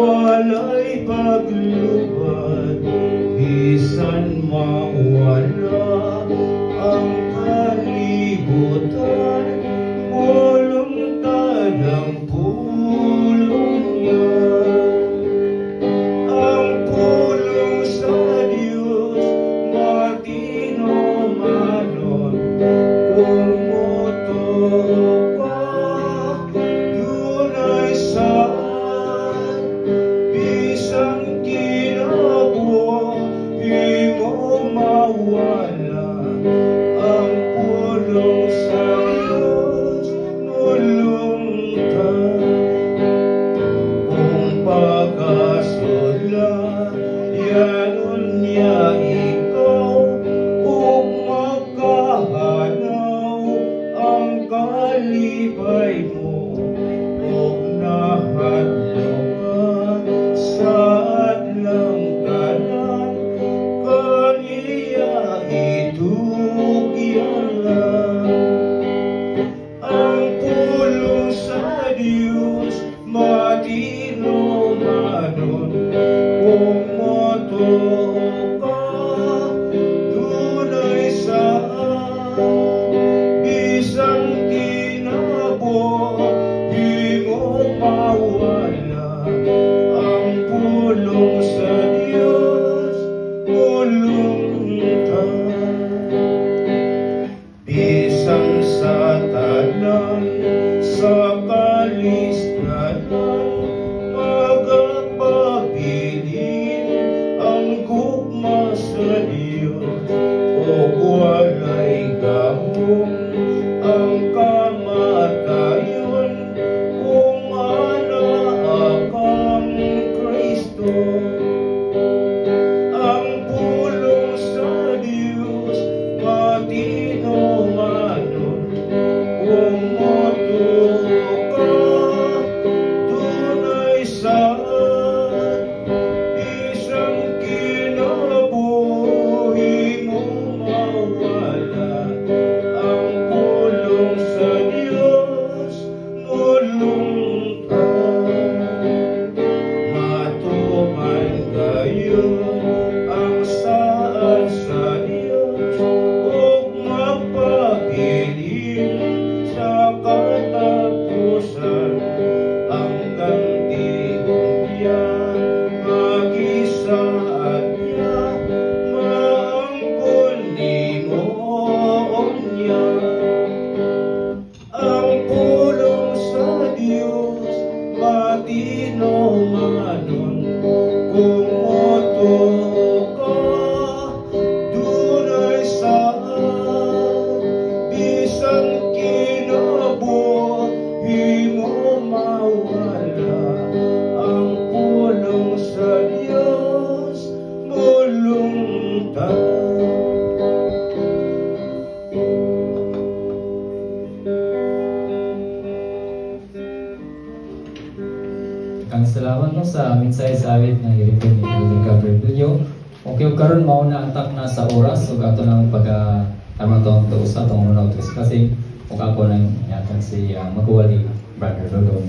walay paglubad, bisan mawala ang kalibutan, voluntad ang pulong yan. Ang pulong sa Diyos, matino manon, kumuto ka, dunay saan, bisang kinabuo, imo mawala. Ang pulong sa Diyos, nulungtad. Kung pagkasula, yanon niya ikaw, ug magkahanaw ang kalipay mo, ug nahadlok ka sa adlang tanan, kaniya itugyan lang. Ang pulong sa Diyos, matino manon, kumuto ka, dunay saan, bisang kinabuo, imo mawala. Ang pulong sa Diyos, mulungtad. Bisan sa tanan, sa kaliskanan, magapabilin ang gugma sa Diyos, o walay gahom ang kamatayon, kung anak kang Kristo. Ang pulong sa Diyos, matino manon, kumuto ka, dunay saan, bisang kinabuo, imo mawala. Ang pulong sa Diyos, mulungtad. Matuman gayon ang saan sa Diyos, ug magpabilin sa katapusan. Ang ganti-ugyan, magisaad niya, maangkon nimo unya. Ang pulong sa Diyos, matino manon, kumuto ka, dunay saan, bisang kinabuo, imo mawala. Ang pulong sa Diyos, mulungtad. Kang salamat no sa mensahe sa awit na i-record ni Brother Gabriel Dunyo. Okay, karon mao na antak na sa oras ug ato nang pagka tamang tong usa tong unaw kasi ug ako nang yatag si magwali Brother Dodon.